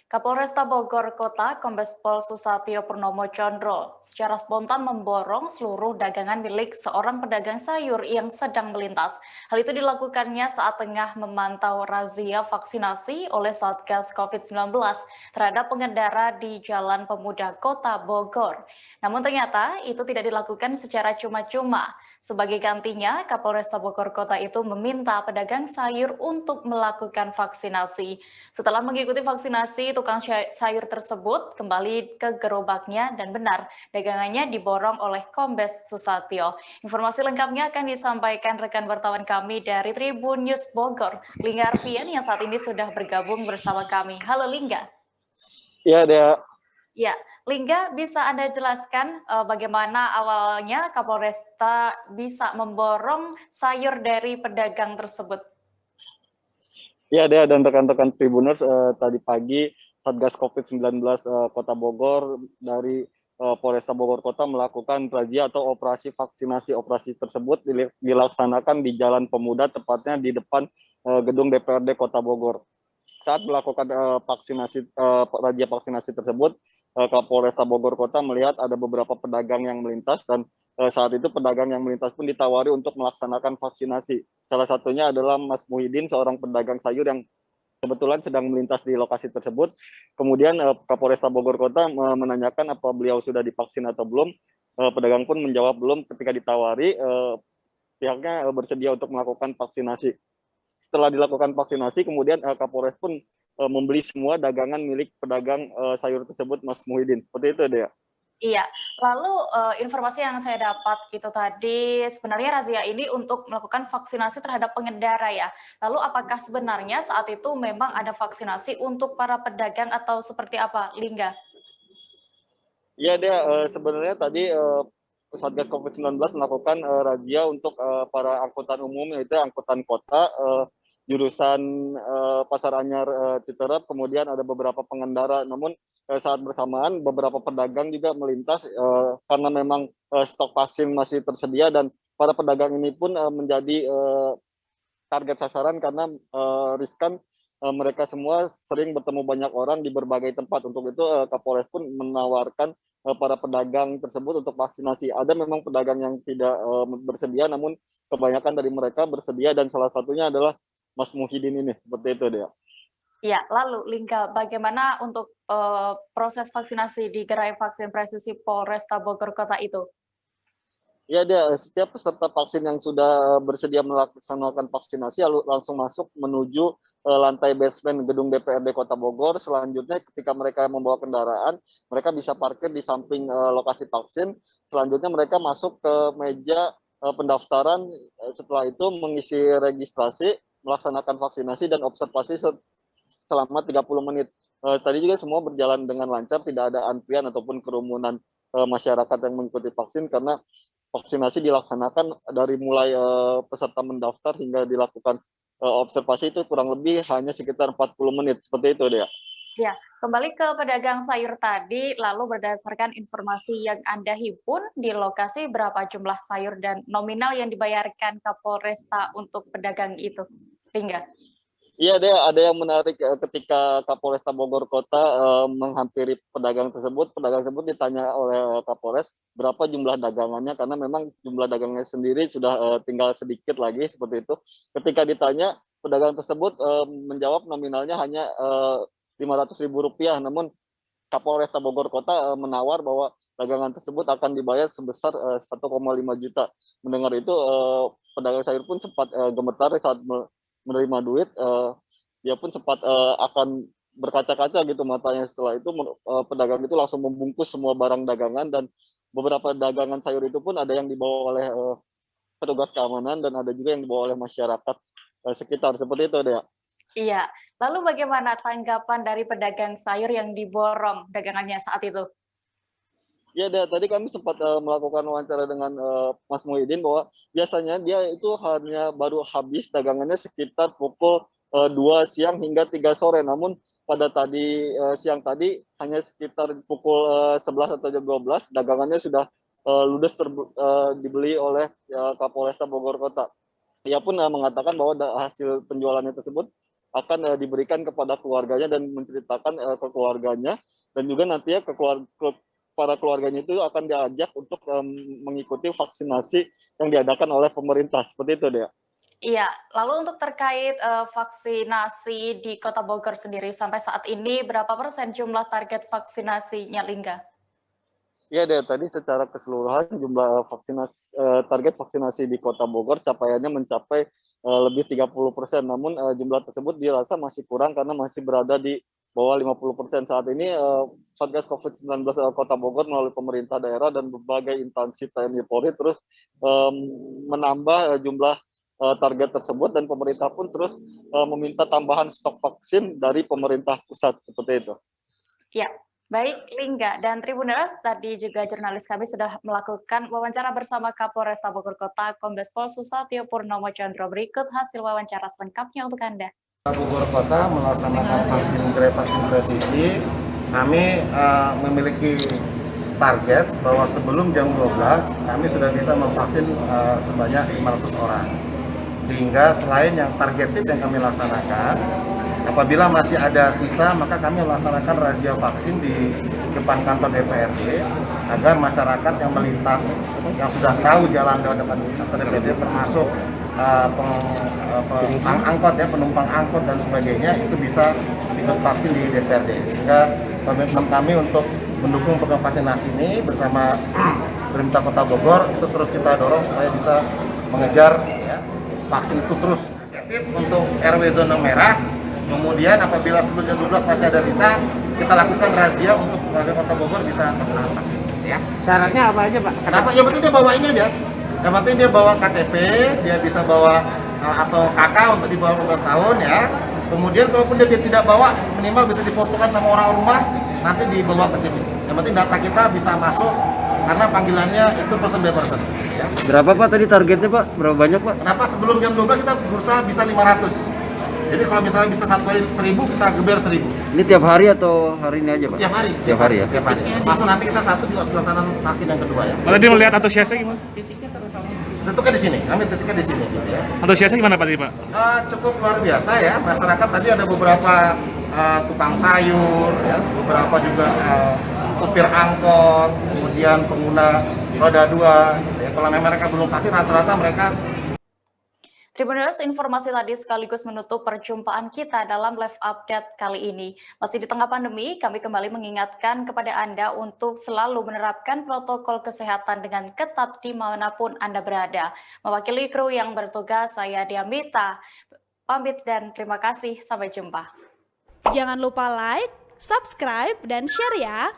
Kapolresta Bogor Kota, Kombes Pol Susatyo Purnomo Condro, secara spontan memborong seluruh dagangan milik seorang pedagang sayur yang sedang melintas. Hal itu dilakukannya saat tengah memantau razia vaksinasi oleh Satgas COVID-19 terhadap pengendara di Jalan Pemuda Kota Bogor. Namun ternyata itu tidak dilakukan secara cuma-cuma. Sebagai gantinya, Kapolresta Bogor Kota itu meminta pedagang sayur untuk melakukan vaksinasi. Setelah mengikuti vaksinasi, tukang sayur tersebut kembali ke gerobaknya dan benar, dagangannya diborong oleh Kombes Susatyo. Informasi lengkapnya akan disampaikan rekan wartawan kami dari Tribun News Bogor, Lingga Arfian yang saat ini sudah bergabung bersama kami. Halo Lingga. Iya, Dea. Ya, Lingga, bisa Anda jelaskan bagaimana awalnya Kapolresta bisa memborong sayur dari pedagang tersebut? Iya, Dea dan rekan-rekan Tribuners, tadi pagi Satgas COVID-19 Kota Bogor dari Polresta Bogor Kota melakukan razia atau operasi vaksinasi. Operasi tersebut dilaksanakan di Jalan Pemuda, tepatnya di depan gedung DPRD Kota Bogor. Saat melakukan razia vaksinasi tersebut, Kapolresta Bogor Kota melihat ada beberapa pedagang yang melintas dan saat itu pedagang yang melintas pun ditawari untuk melaksanakan vaksinasi. Salah satunya adalah Mas Muhyiddin, seorang pedagang sayur yang kebetulan sedang melintas di lokasi tersebut. Kemudian Kapolresta Bogor Kota menanyakan apa beliau sudah divaksin atau belum. Pedagang pun menjawab belum. Ketika ditawari, pihaknya bersedia untuk melakukan vaksinasi. Setelah dilakukan vaksinasi, kemudian Kapolres pun membeli semua dagangan milik pedagang sayur tersebut, Mas Muhyiddin. Seperti itu, Dea. Iya, lalu informasi yang saya dapat itu tadi, sebenarnya razia ini untuk melakukan vaksinasi terhadap pengendara ya. Lalu apakah sebenarnya saat itu memang ada vaksinasi untuk para pedagang atau seperti apa, Lingga? Iya, Dea, sebenarnya tadi Satgas COVID-19 melakukan razia untuk para angkutan umum, yaitu angkutan kota, jurusan Pasar Anyar Citerep, kemudian ada beberapa pengendara. Namun saat bersamaan beberapa pedagang juga melintas karena memang stok vaksin masih tersedia dan para pedagang ini pun menjadi target sasaran karena riskan mereka semua sering bertemu banyak orang di berbagai tempat. Untuk itu Kapolres pun menawarkan para pedagang tersebut untuk vaksinasi. Ada memang pedagang yang tidak bersedia, namun kebanyakan dari mereka bersedia dan salah satunya adalah Mas Muhyiddin ini. Seperti itu, dia. Ya, lalu Lingga, bagaimana untuk proses vaksinasi di gerai vaksin presisi Polresta Bogor Kota itu? Ya, dia setiap peserta vaksin yang sudah bersedia melaksanakan vaksinasi lalu langsung masuk menuju lantai basement gedung DPRD Kota Bogor. Selanjutnya ketika mereka membawa kendaraan, mereka bisa parkir di samping lokasi vaksin. Selanjutnya mereka masuk ke meja pendaftaran. Setelah itu mengisi registrasi, melaksanakan vaksinasi dan observasi selama 30 menit. Tadi juga semua berjalan dengan lancar, tidak ada antrian ataupun kerumunan masyarakat yang mengikuti vaksin karena vaksinasi dilaksanakan dari mulai peserta mendaftar hingga dilakukan observasi itu kurang lebih hanya sekitar 40 menit, seperti itu, Dea. Ya, kembali ke pedagang sayur tadi, lalu berdasarkan informasi yang Anda himpun, di lokasi berapa jumlah sayur dan nominal yang dibayarkan Kapolresta untuk pedagang itu? Hingga. Iya, Dea, ada yang menarik ketika Kapolresta Bogor Kota menghampiri pedagang tersebut ditanya oleh Kapolres berapa jumlah dagangannya karena memang jumlah dagangnya sendiri sudah tinggal sedikit lagi seperti itu. Ketika ditanya, pedagang tersebut menjawab nominalnya hanya Rp500.000, namun Kapolresta Bogor Kota menawar bahwa dagangan tersebut akan dibayar sebesar 1,5 juta. Mendengar itu, pedagang sayur pun sempat gemetar saat menerima duit. Dia pun sempat akan berkaca-kaca gitu matanya. Setelah itu pedagang itu langsung membungkus semua barang dagangan dan beberapa dagangan sayur itu pun ada yang dibawa oleh petugas keamanan dan ada juga yang dibawa oleh masyarakat sekitar. Seperti itu, Dea. Iya, lalu bagaimana tanggapan dari pedagang sayur yang diborong dagangannya saat itu? Ya, tadi kami sempat melakukan wawancara dengan Mas Muhyiddin bahwa biasanya dia itu hanya baru habis dagangannya sekitar pukul 2 siang hingga 3 sore. Namun pada siang tadi hanya sekitar pukul 11 atau jam 12 dagangannya sudah ludes dibeli oleh Kapolresta Bogor Kota. Ia pun mengatakan bahwa hasil penjualannya tersebut akan diberikan kepada keluarganya dan menceritakan ke keluarganya, dan juga nantinya para keluarganya itu akan diajak untuk mengikuti vaksinasi yang diadakan oleh pemerintah. Seperti itu, Dea. Iya, lalu untuk terkait vaksinasi di Kota Bogor sendiri, sampai saat ini berapa persen jumlah target vaksinasinya, Lingga? Iya deh, tadi secara keseluruhan jumlah target vaksinasi di Kota Bogor capaiannya mencapai lebih 30%. Namun jumlah tersebut dirasa masih kurang karena masih berada di bawah 50%. Saat ini Satgas COVID-19 Kota Bogor melalui pemerintah daerah dan berbagai instansi TNI Polri terus menambah jumlah target tersebut, dan pemerintah pun terus meminta tambahan stok vaksin dari pemerintah pusat, seperti itu. Ya, baik Lingga dan Tribuners, tadi juga jurnalis kami sudah melakukan wawancara bersama Kapolresta Bogor Kota, Kombes Pol Susatyo Purnomo Chandra. Berikut hasil wawancara selengkapnya untuk Anda. Bogor Kota melaksanakan vaksin presisi. Kami memiliki target bahwa sebelum jam 12 kami sudah bisa memvaksin sebanyak 500 orang. Sehingga selain yang targeted yang kami laksanakan, apabila masih ada sisa, maka kami melaksanakan razia vaksin di depan kantor DPRD agar masyarakat yang melintas, yang sudah tahu jalan lewat depan kantor DPRD, termasuk penumpang angkot dan sebagainya, itu bisa ikut vaksin di DPRD. Sehingga komitmen kami untuk mendukung program vaksinasi ini bersama pemerintah Kota Bogor itu terus kita dorong supaya bisa mengejar ya, vaksin itu terus. Untuk RW zona merah, kemudian apabila sebelum jam 12 masih ada sisa, kita lakukan razia untuk warga Kota Bogor bisa melaksanakan vaksin. Ya. Syaratnya apa aja, Pak? Kenapa? Yang penting dia bawa ini aja. Yang penting dia bawa KTP, dia bisa bawa atau KK untuk di bawah 15 tahun ya. Kemudian kalaupun dia tidak bawa, minimal bisa difotokan sama orang rumah, nanti dibawa ke sini. Yang penting data kita bisa masuk karena panggilannya itu person by person. Ya. Berapa Pak tadi targetnya Pak? Berapa banyak Pak? Kenapa sebelum jam 12 kita berusaha bisa 500. Jadi kalau misalnya bisa satu hari 1000, kita geber 1000. Ini tiap hari atau hari ini aja Pak? Tiap hari. Tiap hari ya? Tiap hari. Masuk nanti kita satu juga pelaksanaan vaksin yang kedua ya. Kalau dia melihat antusiasnya gimana? Tentukan di sini, kami titiknya di sini gitu ya. Antusiasnya gimana Pak tadi Pak? Cukup luar biasa ya, masyarakat tadi ada beberapa tukang sayur, ya, beberapa juga supir angkot, kemudian pengguna roda 2, gitu ya. Kalau memang mereka belum vaksin, rata-rata mereka. Tribuners, informasi tadi sekaligus menutup perjumpaan kita dalam live update kali ini. Masih di tengah pandemi, kami kembali mengingatkan kepada Anda untuk selalu menerapkan protokol kesehatan dengan ketat dimanapun Anda berada. Mewakili kru yang bertugas, saya Diamita. Pamit dan terima kasih. Sampai jumpa. Jangan lupa like, subscribe, dan share ya.